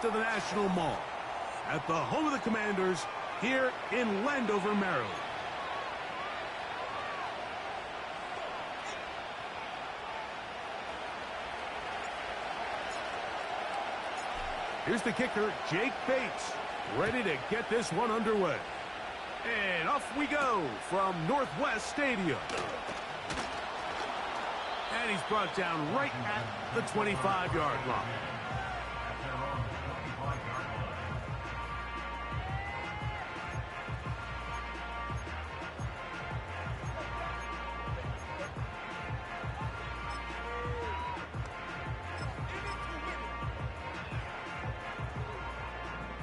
To the National Mall at the home of the Commanders here in Landover, Maryland. Here's the kicker, Jake Bates, ready to get this one underway. And off we go from Northwest Stadium. And he's brought down right at the 25-yard line.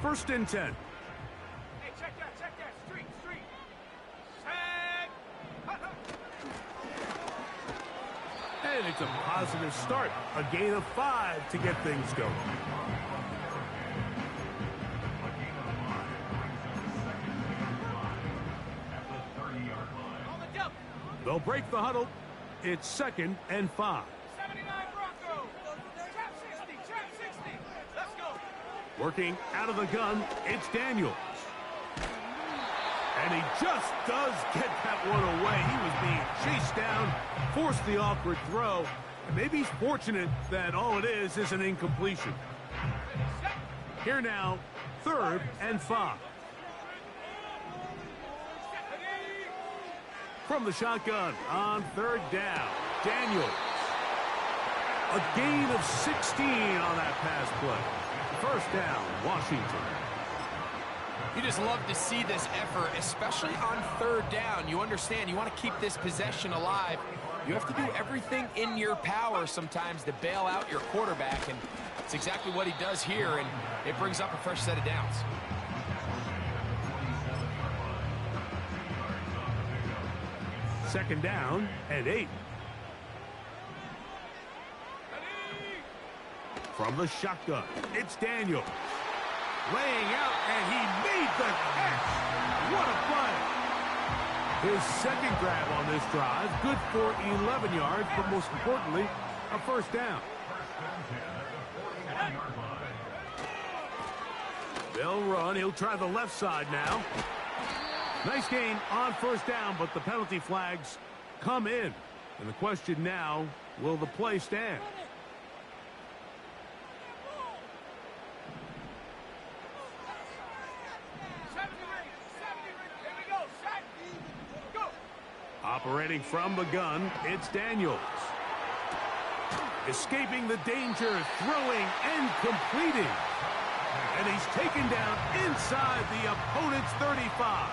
First and 10. Hey, check that. Street. Set. And it's a positive start. A gain of 5 to get things going. They'll break the huddle. It's 2nd and 5. 79 Broncos. Trap 60. Let's go. Working out of the gun, it's Daniels. And he just does get that one away. He was being chased down, forced the awkward throw. And maybe he's fortunate that all it is an incompletion. Here now, 3rd and 5. From the shotgun on 3rd down, Daniels. A gain of 16 on that pass play. First down, Washington. You just love to see this effort, especially on 3rd down. You understand, you want to keep this possession alive. You have to do everything in your power sometimes to bail out your quarterback, and it's exactly what he does here, and it brings up a fresh set of downs. Second down and 8. From the shotgun, it's Daniels. Laying out, and he made the catch. What a play. His second grab on this drive, good for 11 yards, but most importantly, a first down. They'll run. He'll try the left side now. Nice gain on first down, but the penalty flags come in. And the question now, will the play stand? Operating from the gun, it's Daniels. Escaping the danger, throwing and completing. And he's taken down inside the opponent's 35.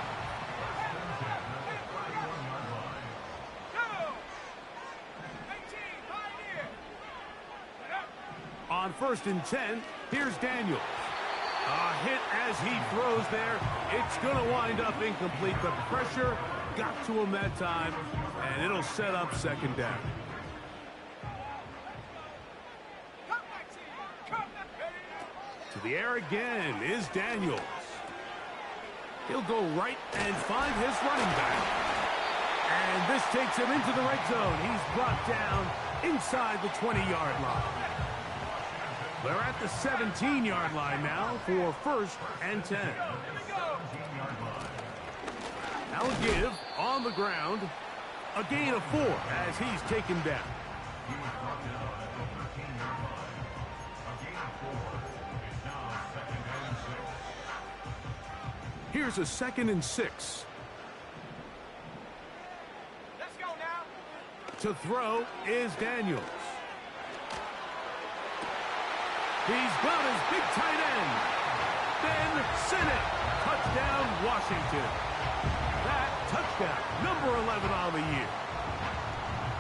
On 1st and 10, here's Daniels. A hit as he throws there. It's going to wind up incomplete. The pressure got to him that time, and it'll set up 2nd down. To the air again is Daniels. He'll go right and find his running back. And this takes him into the red zone. He's brought down inside the 20-yard line. They're at the 17-yard line now for 1st and 10. Now a give on the ground. A gain of 4 as he's taken down. Here's a 2nd and 6. Let's go now. To throw is Daniels. He's got his big tight end. Ben Sinnott. Touchdown, Washington. That touchdown, number 11 on the year.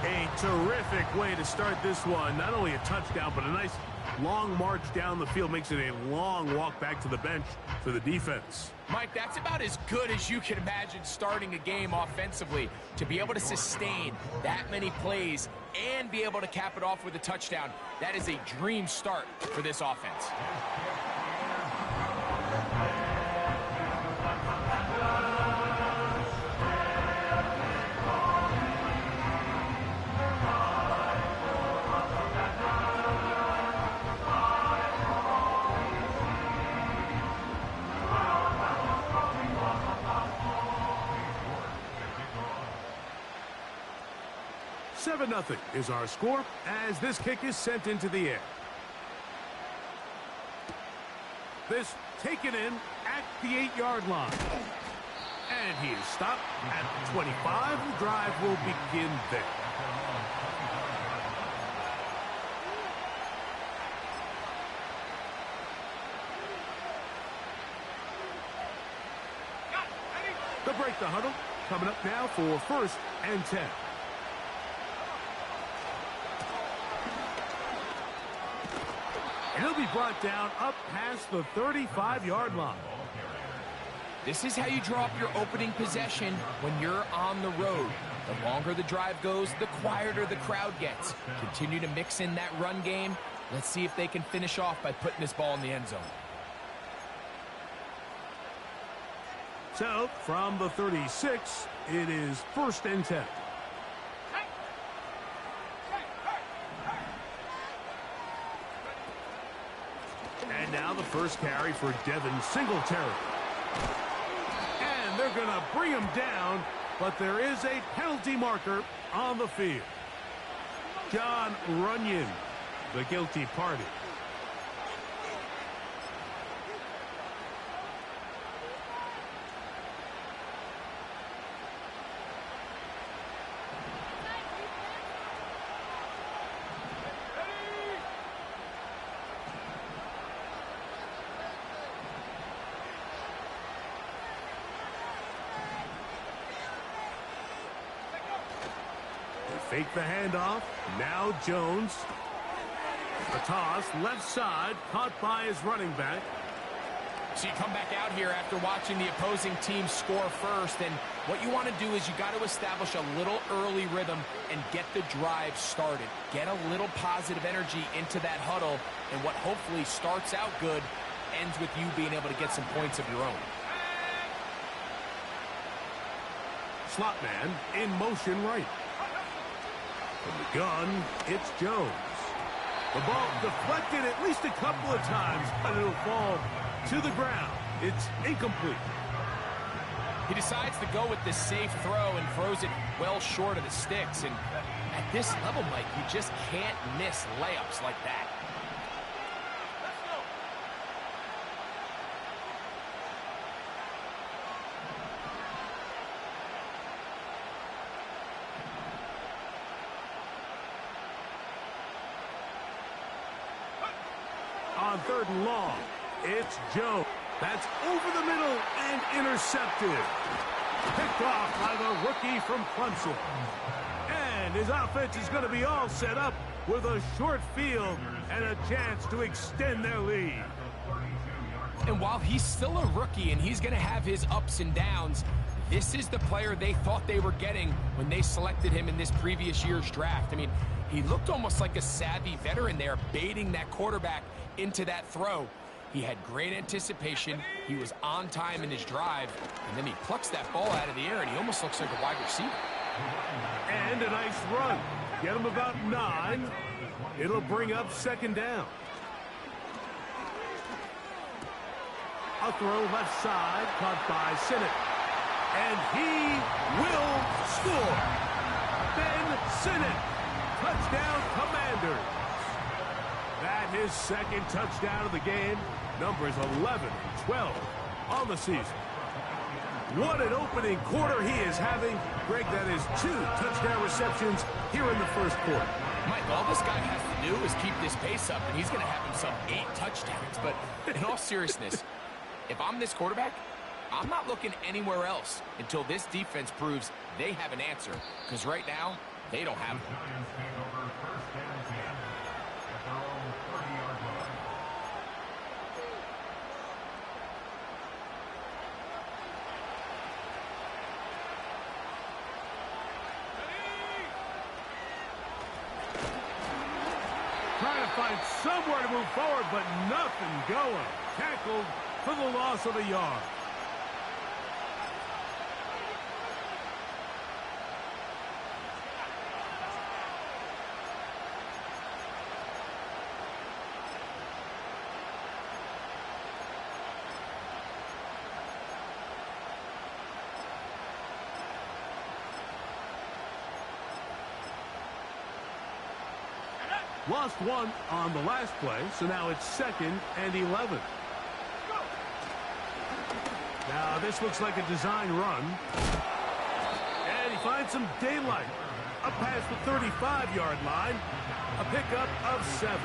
A terrific way to start this one. Not only a touchdown, but a nice long march down the field. Makes it a long walk back to the bench for the defense. Mike, that's about as good as you can imagine starting a game offensively. To be able to sustain that many plays and be able to cap it off with a touchdown, that is a dream start for this offense. 7-0 is our score as this kick is sent into the air. This taken in at the 8-yard line. And he is stopped at 25. The drive will begin there. They'll break the huddle. Coming up now for 1st and 10. And he'll be brought down up past the 35-yard line. This is how you draw up your opening possession when you're on the road. The longer the drive goes, the quieter the crowd gets. Continue to mix in that run game. Let's see if they can finish off by putting this ball in the end zone. So, from the 36, it is 1st and 10. And now the first carry for Devin Singletary. And they're going to bring him down, but there is a penalty marker on the field. John Runyon, the guilty party. Fake the handoff. Now Jones. A toss, left side, caught by his running back. So you come back out here after watching the opposing team score first, and what you want to do is you got to establish a little early rhythm and get the drive started. Get a little positive energy into that huddle, and what hopefully starts out good ends with you being able to get some points of your own. Slot man in motion right. From the gun, it's Jones. The ball deflected at least a couple of times, but it'll fall to the ground. It's incomplete. He decides to go with this safe throw and throws it well short of the sticks. And at this level, Mike, you just can't miss layups like that. On 3rd and long, it's Jones. That's over the middle and intercepted. Picked off by the rookie from Clemson. And his offense is going to be all set up with a short field and a chance to extend their lead. And while he's still a rookie and he's going to have his ups and downs, this is the player they thought they were getting when they selected him in this previous year's draft. I mean, he looked almost like a savvy veteran there, baiting that quarterback into that throw. He had great anticipation. He was on time in his drive, and then he plucks that ball out of the air, and he almost looks like a wide receiver. And a nice run. Get him about 9. It'll bring up 2nd down. A throw left side, caught by Sinnott. And he will score. Ben Sinnott, touchdown Commanders. That his 2nd touchdown of the game. Numbers 11 and 12 on the season. What an opening quarter he is having. Greg, that is 2 touchdown receptions here in the 1st quarter. Mike, all this guy has to do is keep this pace up, and he's going to have himself 8 touchdowns. But in all seriousness, if I'm this quarterback, I'm not looking anywhere else until this defense proves they have an answer. Because right now, they don't have one. Trying to find somewhere to move forward, but nothing going. Tackled for the loss of a yard. Lost one on the last play, so now it's 2nd and 11. Now this looks like a design run. And he finds some daylight. Up past the 35-yard line. A pickup of 7.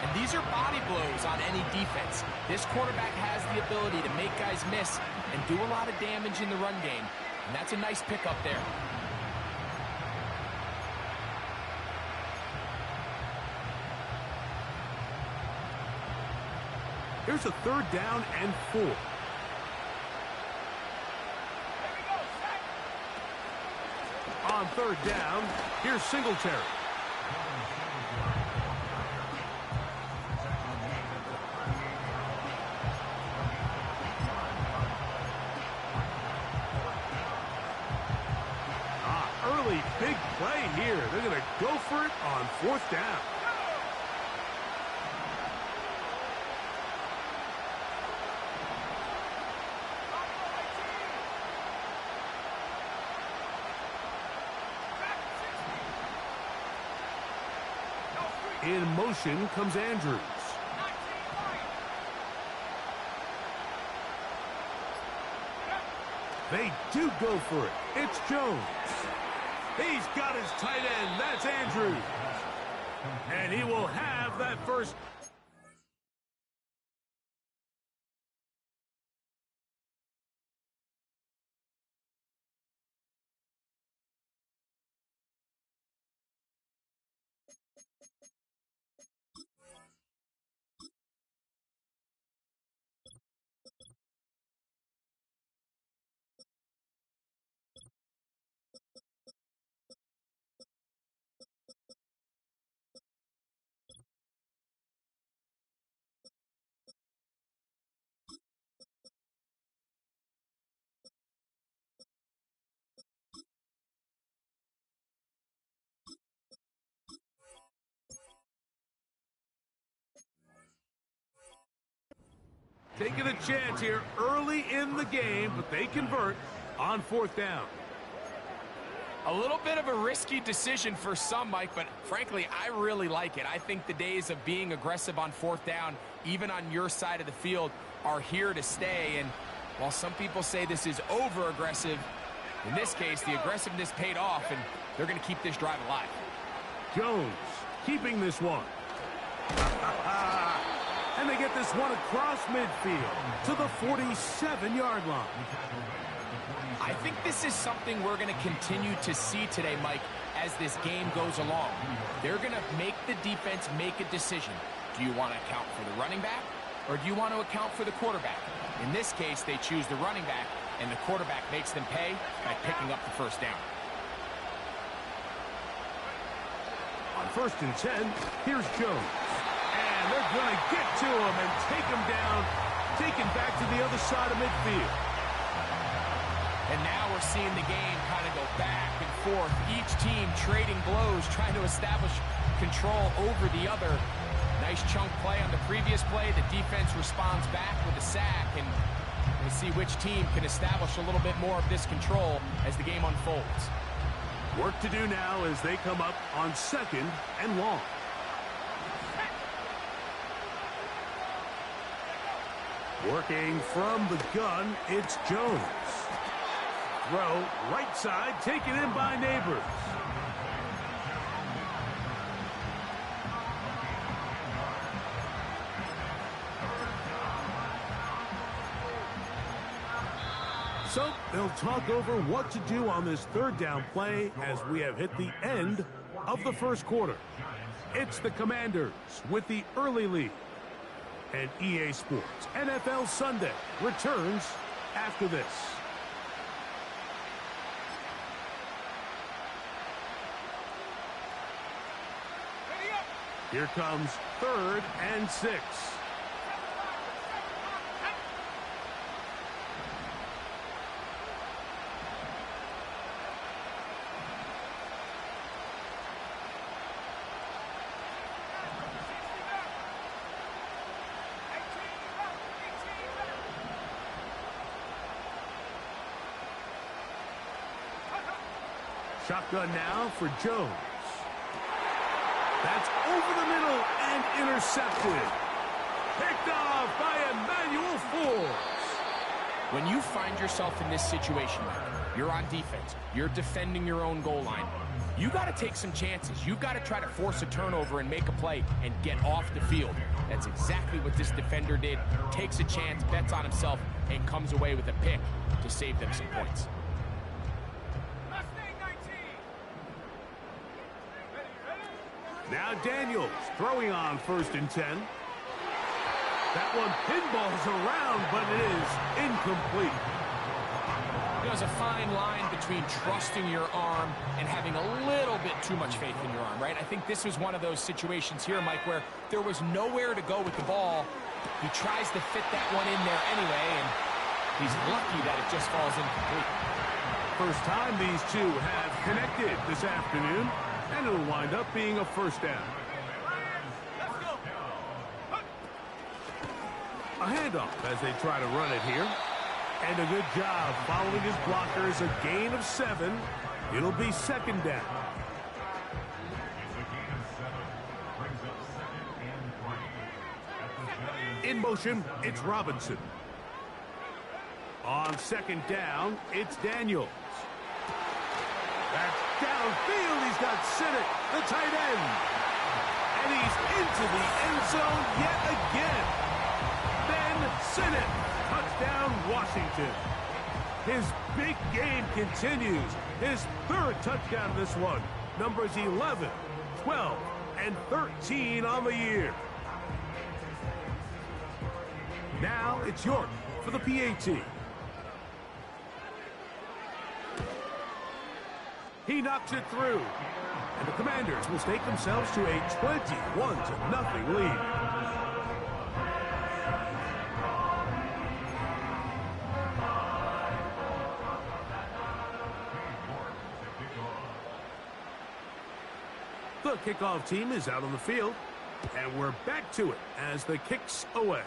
And these are body blows on any defense. This quarterback has the ability to make guys miss and do a lot of damage in the run game. And that's a nice pickup there. Here's a 3rd down and 4. On 3rd down, here's Singletary. Early big play here. They're going to go for it on 4th down. In motion comes Andrews. They do go for it. It's Jones. He's got his tight end. That's Andrews. And he will have that first. Taking a chance here early in the game, but they convert on 4th down. A little bit of a risky decision for some, Mike, but frankly, I really like it. I think the days of being aggressive on 4th down, even on your side of the field, are here to stay. And while some people say this is over-aggressive, in this case, the aggressiveness paid off, and they're going to keep this drive alive. Jones keeping this one. And they get this one across midfield to the 47-yard line. I think this is something we're going to continue to see today, Mike, as this game goes along. They're going to make the defense make a decision. Do you want to account for the running back, or do you want to account for the quarterback? In this case, they choose the running back, and the quarterback makes them pay by picking up the 1st down. On 1st and 10, here's Jones. And they're going to get to him and take him down, taken back to the other side of midfield. And now we're seeing the game kind of go back and forth. Each team trading blows, trying to establish control over the other. Nice chunk play on the previous play. The defense responds back with a sack, and we'll see which team can establish a little bit more of this control as the game unfolds. Work to do now as they come up on 2nd and long. Working from the gun, it's Jones. Throw, right side, taken in by Neighbors. So they'll talk over what to do on this 3rd down play as we have hit the end of the 1st quarter. It's the Commanders with the early lead. And EA Sports NFL Sunday returns after this. Here comes 3rd and 6. Shotgun now for Jones. That's over the middle and intercepted. Picked off by Emmanuel Forbes. When you find yourself in this situation, you're on defense, you're defending your own goal line, you got to take some chances. You've got to try to force a turnover and make a play and get off the field. That's exactly what this defender did. Takes a chance, bets on himself, and comes away with a pick to save them some points. Now Daniels throwing on 1st and 10. That one pinballs around, but it is incomplete. There's a fine line between trusting your arm and having a little bit too much faith in your arm, right? I think this was one of those situations here, Mike, where there was nowhere to go with the ball. He tries to fit that one in there anyway, and he's lucky that it just falls incomplete. First time these two have connected this afternoon, and it'll wind up being a 1st down. A handoff as they try to run it here. And a good job following his blockers. A gain of 7. It'll be 2nd down. In motion, it's Robinson. On 2nd down, it's Daniels. That's downfield. He's got Sinnott, the tight end. And he's into the end zone yet again. Ben Sinnott, touchdown Washington. His big game continues. His 3rd touchdown of this one. Numbers 11, 12, and 13 on the year. Now it's York for the PAT. He knocks it through. And the Commanders will stake themselves to a 21-0 lead. The kickoff team is out on the field, and we're back to it as the kick's away.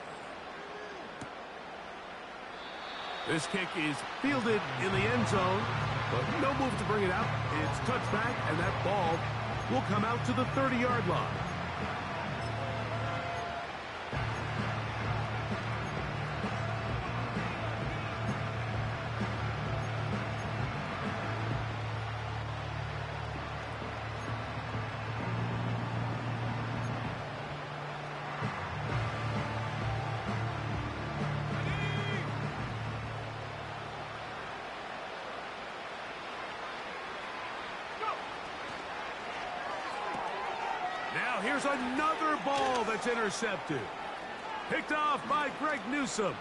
This kick is fielded in the end zone, but no move to bring it out. It's touchback, and that ball will come out to the 30-yard line. Now here's another ball that's intercepted. Picked off by Greg Newsome.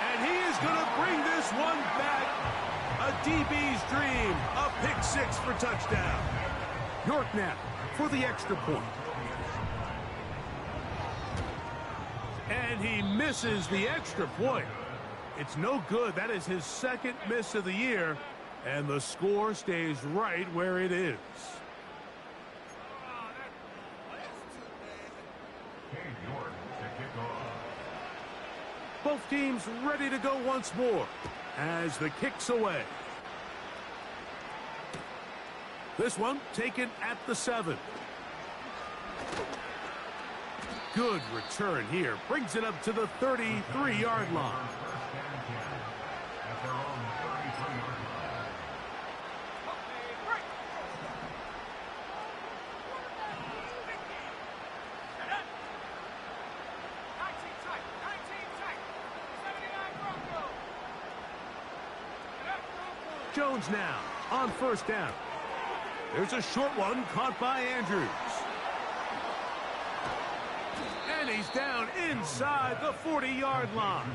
And he is going to bring this one back. A DB's dream. A pick 6 for touchdown. York now for the extra point. And he misses the extra point. It's no good. That is his 2nd miss of the year. And the score stays right where it is. Both teams ready to go once more as the kick's away. This one taken at the 7. Good return here. Brings it up to the 33-yard line. Jones now on 1st down. There's a short one caught by Andrews. And he's down inside the 40-yard line.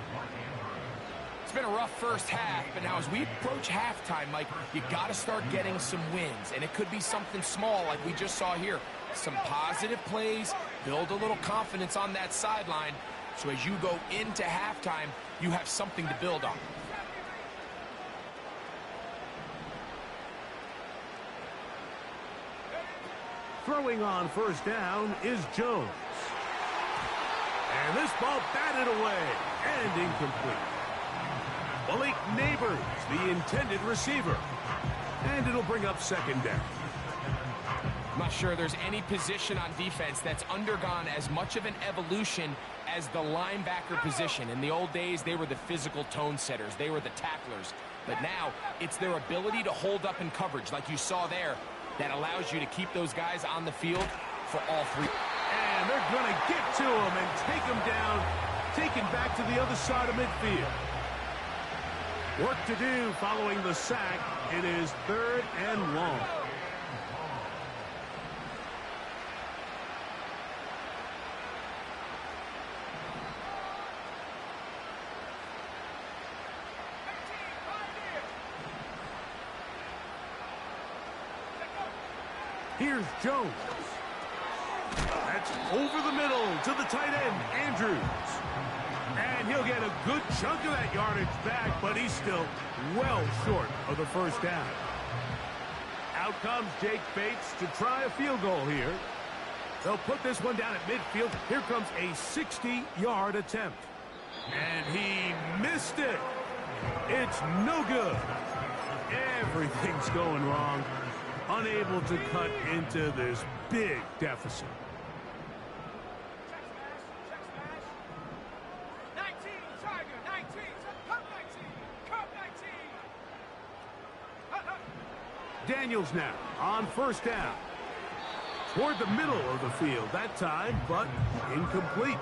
It's been a rough first half, but now as we approach halftime, Mike, you got to start getting some wins. And it could be something small like we just saw here. Some positive plays, build a little confidence on that sideline. So as you go into halftime, you have something to build on. Throwing on 1st down is Jones. And this ball batted away and incomplete. Malik Neighbors, the intended receiver. And it'll bring up 2nd down. I'm not sure there's any position on defense that's undergone as much of an evolution as the linebacker position. In the old days, they were the physical tone setters. They were the tacklers. But now, it's their ability to hold up in coverage, like you saw there, that allows you to keep those guys on the field for all three. And they're going to get to him and take him down, taken back to the other side of midfield. Work to do following the sack. It is 3rd and long. Here's Jones. That's over the middle to the tight end, Andrews. And he'll get a good chunk of that yardage back, but he's still well short of the first down. Out comes Jake Bates to try a field goal here. They'll put this one down at midfield. Here comes a 60-yard attempt. And he missed it. It's no good. Everything's going wrong. Unable to cut into this big deficit. Daniels now on first down. Toward the middle of the field that time, but incomplete.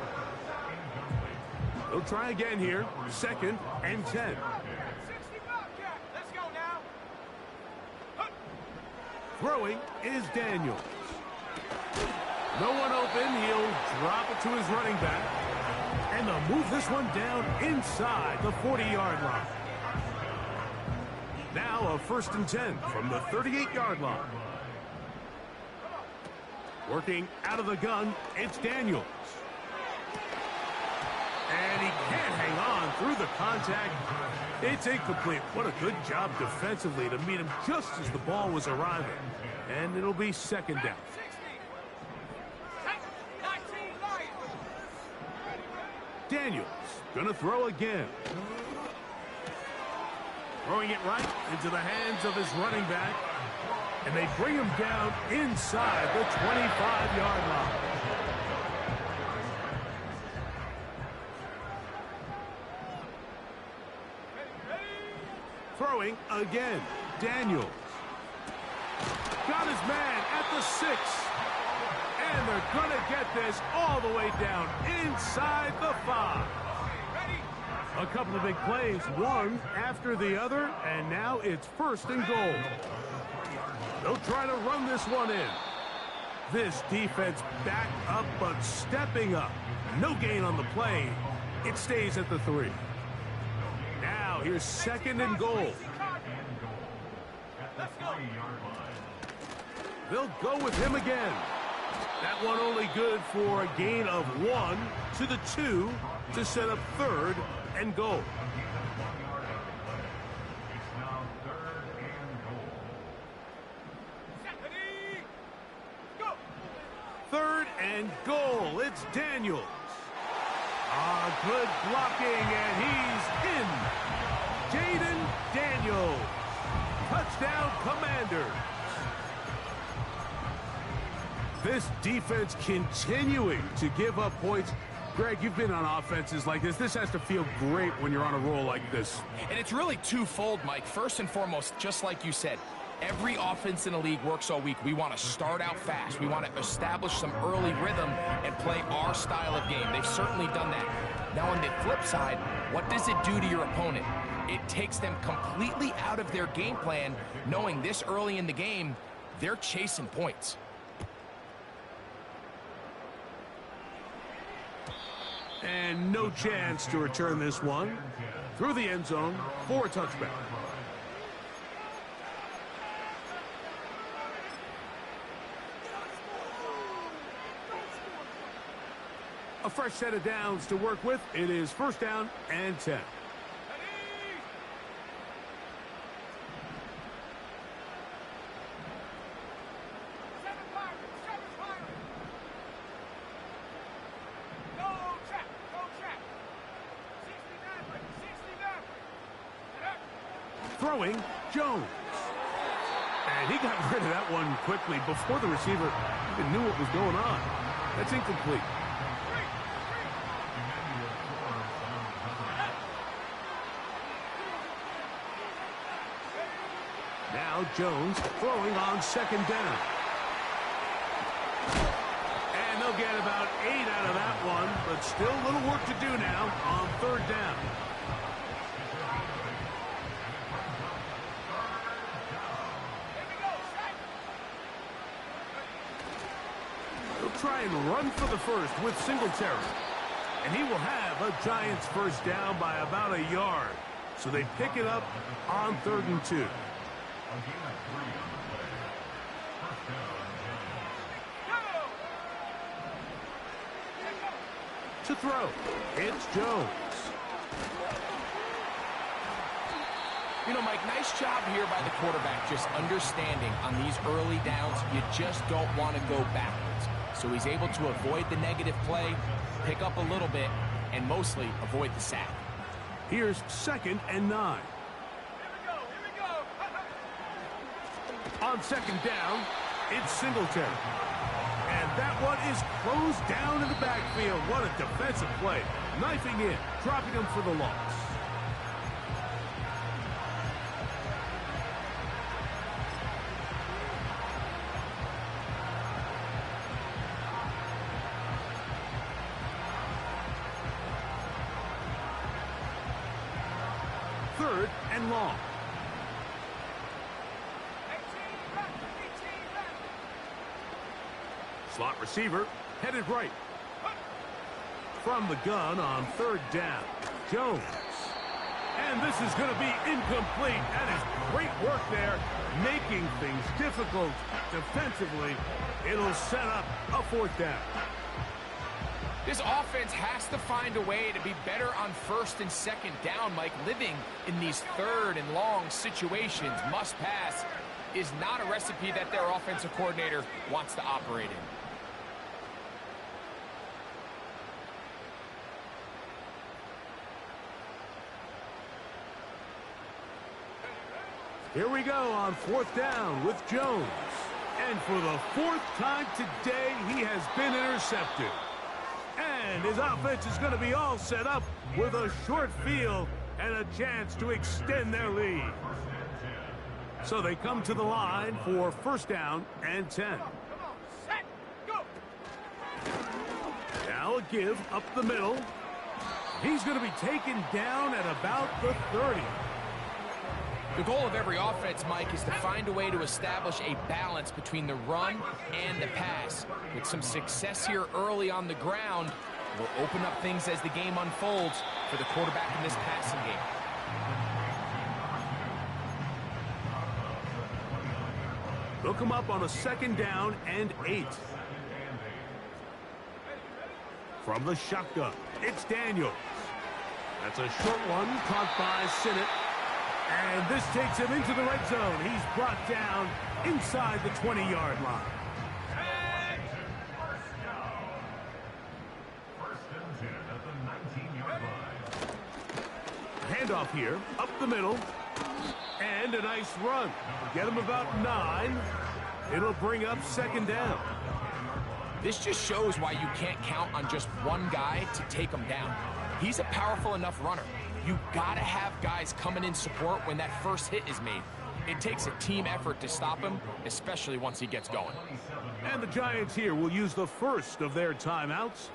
They'll try again here. 2nd and 10. Let's go now. Throwing is Daniels. No one open. He'll drop it to his running back. And they'll move this one down inside the 40-yard line. Now a 1st and 10 from the 38-yard line. Working out of the gun, it's Daniels. And he can't hang on through the contact. It's incomplete. What a good job defensively to meet him just as the ball was arriving. And it'll be 2nd down. Daniels gonna throw again. Throwing it right into the hands of his running back. And they bring him down inside the 25-yard line. Throwing again. Daniels. Got his man at the 6. And they're going to get this all the way down inside the 5. A couple of big plays, one after the other, and now it's 1st and goal. They'll try to run this one in. This defense back up, but stepping up. No gain on the play. It stays at the 3. Now here's 2nd and goal. They'll go with him again. That one only good for a gain of 1 to the 2 to set up 3rd and goal. Third and goal. It's Daniels. Good blocking, and he's in. Jaden Daniels. Touchdown, Commanders. This defense continuing to give up points. Greg, you've been on offenses like this. This has to feel great when you're on a roll like this. And it's really twofold, Mike. First and foremost, just like you said, every offense in the league works all week. We want to start out fast. We want to establish some early rhythm and play our style of game. They've certainly done that. Now, on the flip side, what does it do to your opponent? It takes them completely out of their game plan, knowing this early in the game, they're chasing points. And no chance to return this one through the end zone for a touchback. A fresh set of downs to work with. It is 1st down and 10. Throwing, Jones. And he got rid of that one quickly before the receiver even knew what was going on. That's incomplete. Now Jones throwing on second down. And they'll get about 8 out of that one, but still a little work to do now on third down. They'll try and run for the first with Singletary. And he will have a Giants first down by about a yard. So they pick it up on 3rd and 2. To throw, it's Jones. You know, Mike, nice job here by the quarterback, just understanding on these early downs, you just don't want to go backwards. So he's able to avoid the negative play, pick up a little bit, and mostly avoid the sack. Here's 2nd and 9. On 2nd down, it's Singletary. And that one is closed down in the backfield. What a defensive play. Knifing in, dropping him for the loss. Third and long. Slot receiver, headed right. From the gun on 3rd down, Jones. And this is going to be incomplete. That is great work there, making things difficult defensively. It'll set up a 4th down. This offense has to find a way to be better on 1st and 2nd down, Mike. Living in these 3rd and long situations, must pass, is not a recipe that their offensive coordinator wants to operate in. Here we go on 4th down with Jones. And for the 4th time today, he has been intercepted. And his offense is going to be all set up with a short field and a chance to extend their lead. So they come to the line for 1st down and 10. Now a give up the middle. He's going to be taken down at about the 30. The goal of every offense, Mike, is to find a way to establish a balance between the run and the pass. With some success here early on the ground, will open up things as the game unfolds for the quarterback in this passing game. They'll come up on a 2nd down and 8. From the shotgun, it's Daniels. That's a short one caught by Sinnott. And this takes him into the red zone. He's brought down inside the 20-yard line. Handoff here, up the middle. And a nice run. Get him about 9. It'll bring up 2nd down. This just shows why you can't count on just one guy to take him down. He's a powerful enough runner. You gotta have guys coming in support when that first hit is made. It takes a team effort to stop him, especially once he gets going. And the Giants here will use the first of their timeouts.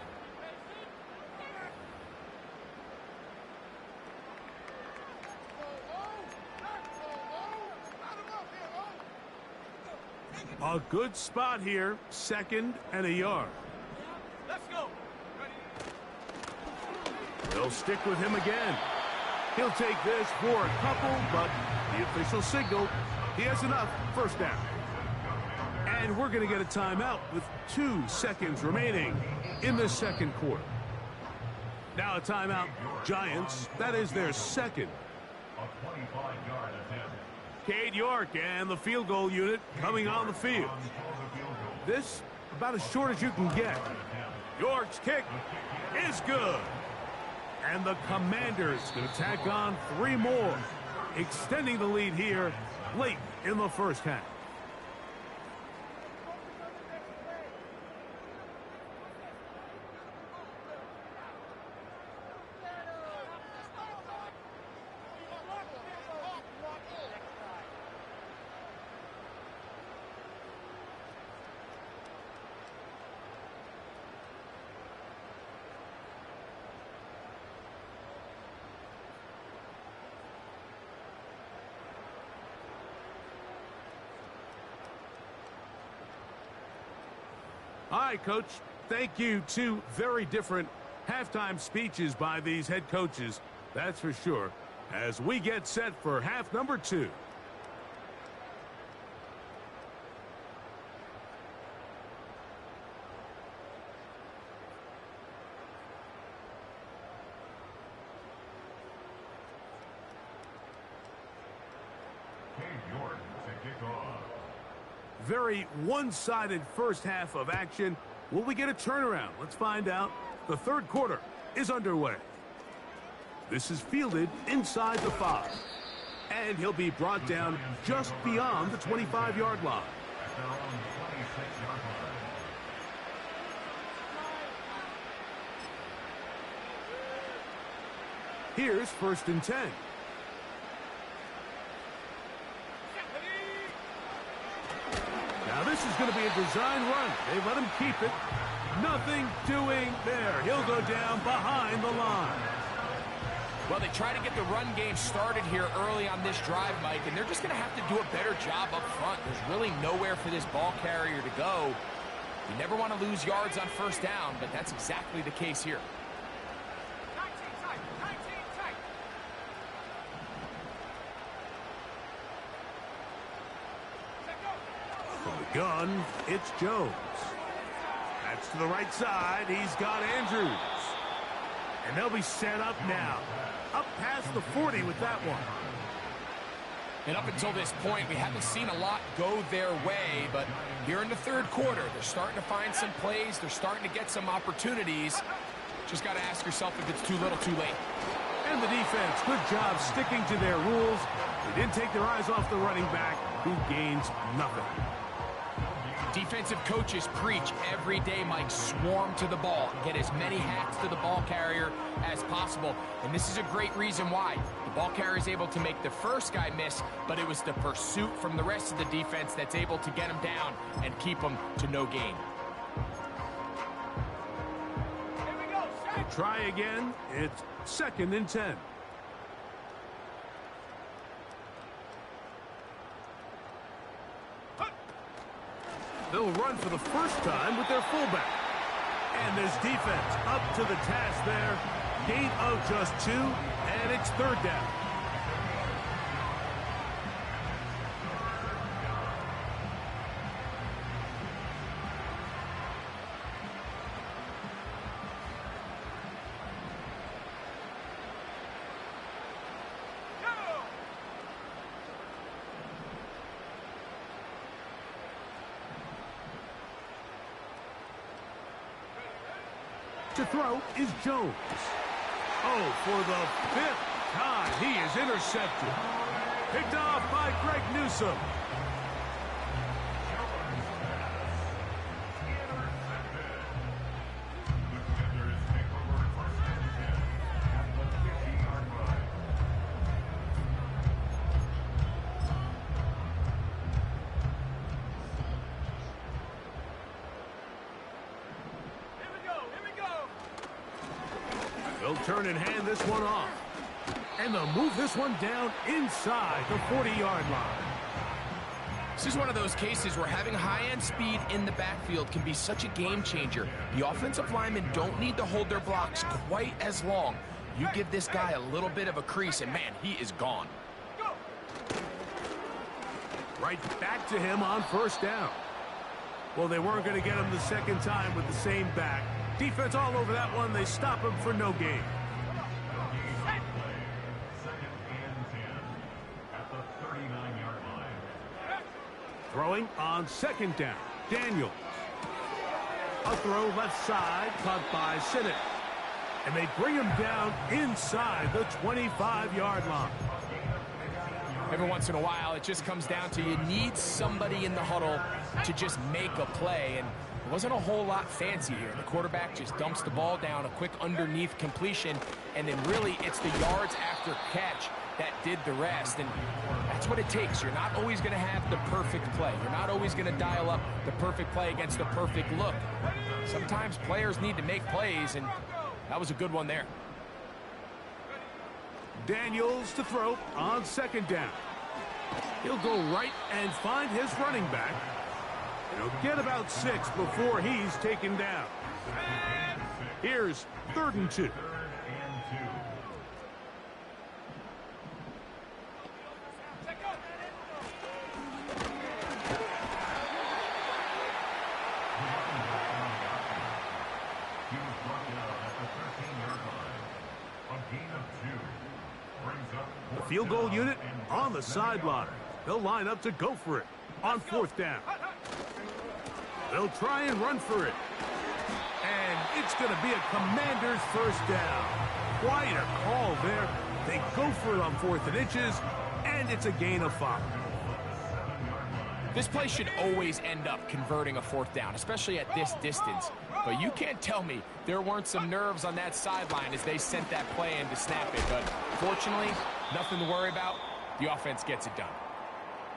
A good spot here, 2nd and a yard. Let's go. They'll stick with him again. He'll take this for a couple, but the official signal, he has enough. 1st down. And we're going to get a timeout with 2 seconds remaining in the 2nd quarter. Now a timeout, Giants. That is their 2nd. Cade York and the field goal unit coming on the field. This about as short as you can get. York's kick is good. And the Commanders going to tack on 3 more, extending the lead here late in the 1st half. All right, Coach. Thank you. Two very different halftime speeches by these head coaches. That's for sure. As we get set for half number 2. Very one-sided first half of action. Will we get a turnaround? Let's find out. The third quarter is underway. This is fielded inside the 5. And he'll be brought down just beyond the 25-yard line. Here's 1st and 10. Now this is going to be a design run. They let him keep it. Nothing doing there. He'll go down behind the line. Well, they try to get the run game started here early on this drive, Mike, and they're just going to have to do a better job up front. There's really nowhere for this ball carrier to go. You never want to lose yards on first down, but that's exactly the case here. 19 tight, 19 tight. From the gun, it's Jones. That's to the right side. He's got Andrews. And they'll be set up now. Up past the 40 with that one. And up until this point, we haven't seen a lot go their way, but here in the third quarter, they're starting to find some plays. They're starting to get some opportunities. Just got to ask yourself if it's too little, too late. And the defense, good job sticking to their rules. They didn't take their eyes off the running back, who gains nothing. Defensive coaches preach every day, Mike, swarm to the ball. Get as many hacks to the ball carrier as possible. And this is a great reason why. The ball carrier is able to make the first guy miss, but it was the pursuit from the rest of the defense that's able to get him down and keep him to no gain. Here we go, They try again. It's 2nd and 10. They'll run for the first time with their fullback. And this defense up to the task there. Gain of just 2, and it's 3rd down. To throw is Jones. Oh, for the 5th time, he is intercepted. Picked off by Greg Newsome. They'll turn and hand this one off. And they'll move this one down inside the 40-yard line. This is one of those cases where having high-end speed in the backfield can be such a game changer. The offensive linemen don't need to hold their blocks quite as long. You give this guy a little bit of a crease, and man, he is gone. Right back to him on 1st down. Well, they weren't going to get him the second time with the same back. Defense all over that one. They stop him for no gain. Throwing on 2nd down. Daniels. A throw left side, caught by Sinnott. And they bring him down inside the 25-yard line. Every once in a while, it just comes down to you need somebody in the huddle to just make a play. And it wasn't a whole lot fancy here. The quarterback just dumps the ball down, a quick underneath completion, and then really it's the yards after catch that did the rest. And that's what it takes. You're not always going to have the perfect play. You're not always going to dial up the perfect play against the perfect look. Sometimes players need to make plays, and that was a good one there. Daniels to throw on 2nd down. He'll go right and find his running back. He'll get about 6 before he's taken down. Here's 3rd and 2. The field goal unit on the sideline. They'll line up to go for it on 4th down. They'll try and run for it. And it's going to be a Commander's 1st down. Quite a call there. They go for it on 4th and inches, and it's a gain of 5. This play should always end up converting a 4th down, especially at this distance. But you can't tell me there weren't some nerves on that sideline as they sent that play in to snap it. But fortunately, nothing to worry about. The offense gets it done.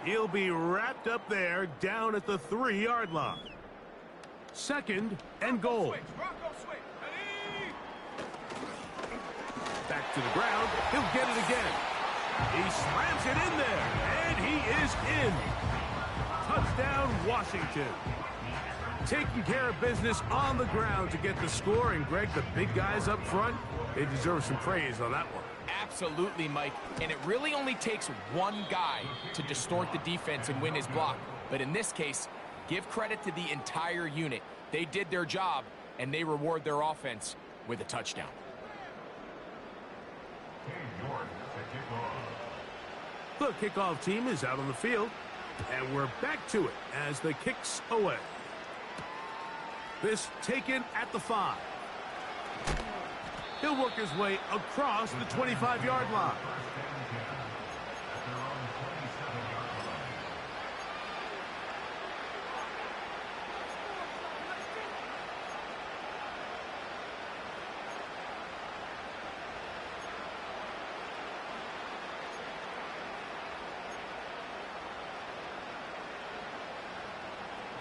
He'll be wrapped up there down at the 3-yard line. 2nd and goal. Back to the ground. He'll get it again. He slams it in there, and he is in. Touchdown, Washington. Taking care of business on the ground to get the score. And, Greg, the big guys up front, they deserve some praise on that one. Absolutely, Mike. And it really only takes one guy to distort the defense and win his block. But in this case, give credit to the entire unit. They did their job, and they reward their offense with a touchdown. The kickoff team is out on the field, and we're back to it as the kick's away. This taken at the 5. He'll work his way across the 25-yard line.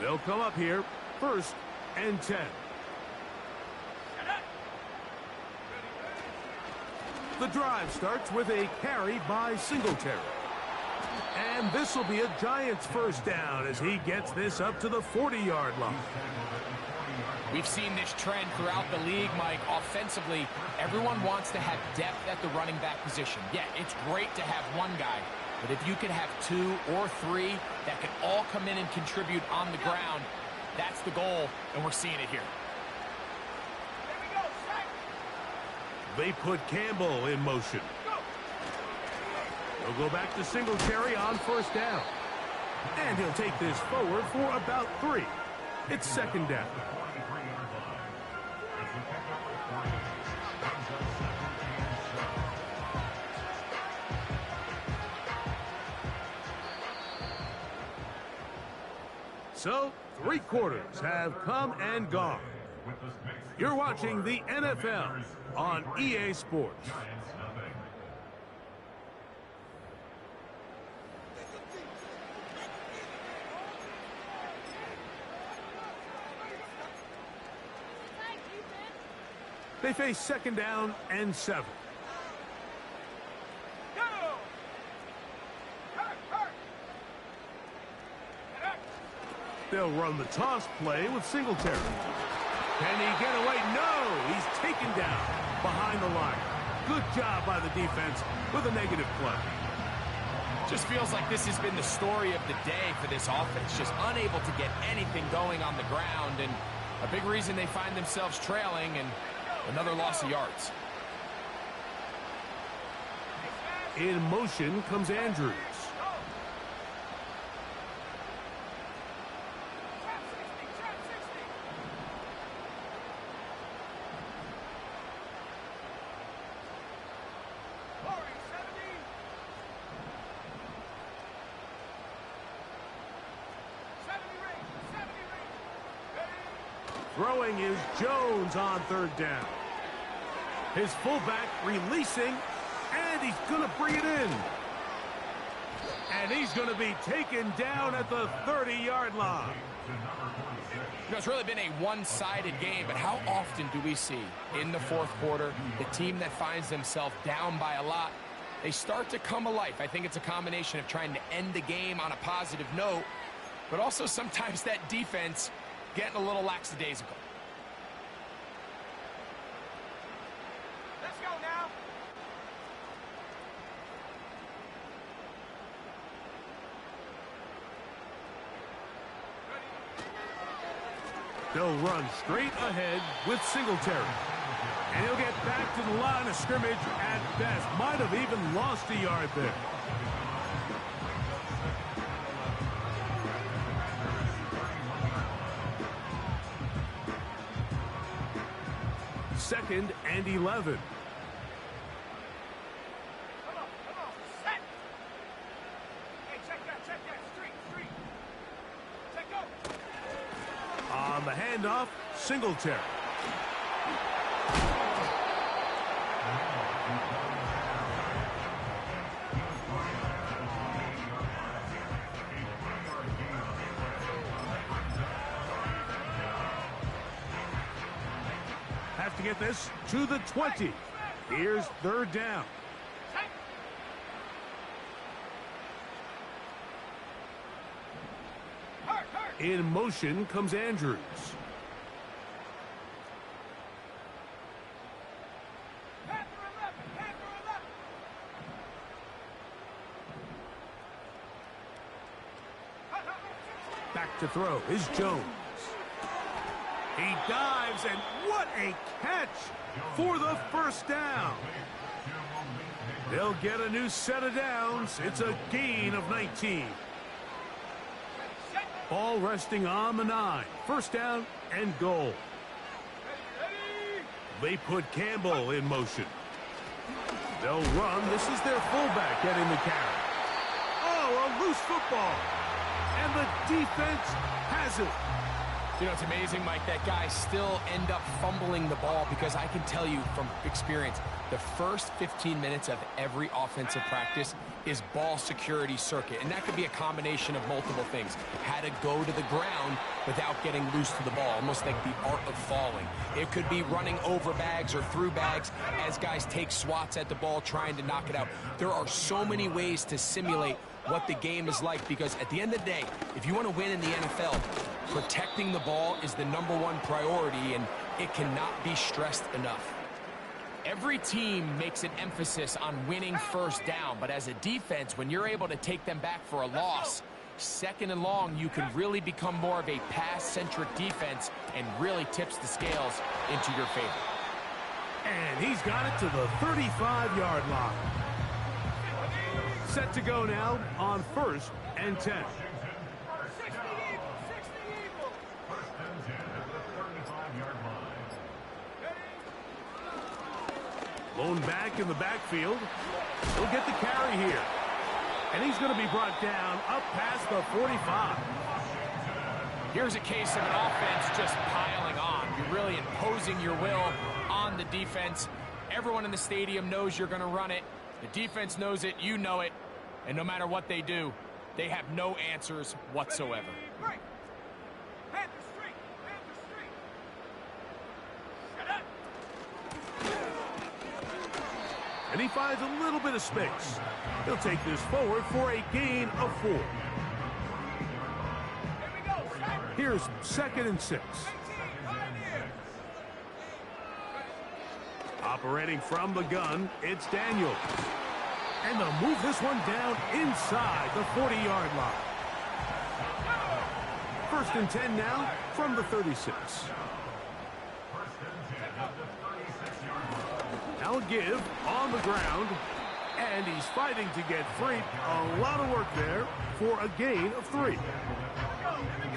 They'll come up here, 1st and 10. The drive starts with a carry by Singletary. And this will be a Giants 1st down as he gets this up to the 40-yard line. We've seen this trend throughout the league, Mike. Offensively, everyone wants to have depth at the running back position. Yeah, it's great to have one guy, but if you can have 2 or 3 that can all come in and contribute on the ground, that's the goal, and we're seeing it here. They put Campbell in motion. They'll go back to Singletary on 1st down. And he'll take this forward for about 3. It's 2nd down. So, 3 quarters have come and gone. You're watching the NFL on EA Sports. They face 2nd down and 7. They'll run the toss play with Singletary. Can he get away? No! He's taken down behind the line. Good job by the defense with a negative play. Just feels like this has been the story of the day for this offense. Just unable to get anything going on the ground, and a big reason they find themselves trailing and another loss of yards. In motion comes Andrews. Throwing is Jones on 3rd down. His fullback releasing, and he's going to bring it in. And he's going to be taken down at the 30-yard line. You know, it's really been a one-sided game, but how often do we see in the 4th quarter the team that finds themselves down by a lot, they start to come alive? I think it's a combination of trying to end the game on a positive note but also sometimes that defense getting a little lackadaisical. Let's go now. They'll run straight ahead with Singletary. And he'll get back to the line of scrimmage at best. Might have even lost a yard there. Second and 11. Come on, set. Hey, check that. Street. Check go. On the handoff, Singletary. Have to get this to the 20. Here's third down. Hurt. In motion comes Andrews. Panther 11. Back to throw is Jones. He dives, and what a catch for the first down. They'll get a new set of downs. It's a gain of 19. Ball resting on the 9. First down and goal. They put Campbell in motion. They'll run. This is their fullback getting the carry. Oh, a loose football. And the defense has it. You know, it's amazing, Mike, that guys still end up fumbling the ball, because I can tell you from experience, the first 15 minutes of every offensive practice is ball security circuit, and that could be a combination of multiple things. How to go to the ground without getting loose to the ball, almost like the art of falling. It could be running over bags or through bags as guys take swats at the ball trying to knock it out. There are so many ways to simulate what the game is like, because at the end of the day, if you want to win in the NFL, protecting the ball is the #1 priority, and it cannot be stressed enough. Every team makes an emphasis on winning first down, but as a defense, when you're able to take them back for a loss, second and long, you can really become more of a pass-centric defense and really tips the scales into your favor. And he's got it to the 35-yard line. Set to go now on first and 10. 60 Eagles. First and 10 at the 35-yard line. Lone back in the backfield. He'll get the carry here. And he's going to be brought down up past the 45. Here's a case of an offense just piling on. You're really imposing your will on the defense. Everyone in the stadium knows you're going to run it. The defense knows it, you know it. And no matter what they do, they have no answers whatsoever. Break. Panther Street. Shut up. And he finds a little bit of space. He'll take this forward for a gain of 4. Here we go. Set. Here's second and 6. 18. Pioneer. Operating from the gun, it's Daniels. And they'll move this one down inside the 40-yard line. First and 10 now from the 36. Now a give on the ground. And he's fighting to get free. A lot of work there for a gain of 3.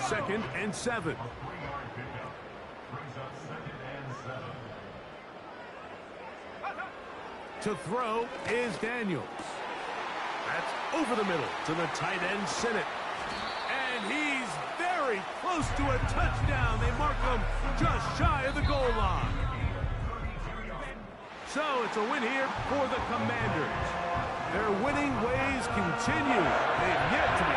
Second and 7. To throw is Daniels. That's over the middle to the tight end, Sinnott. And he's very close to a touchdown. They mark him just shy of the goal line. So it's a win here for the Commanders. Their winning ways continue. They've yet to be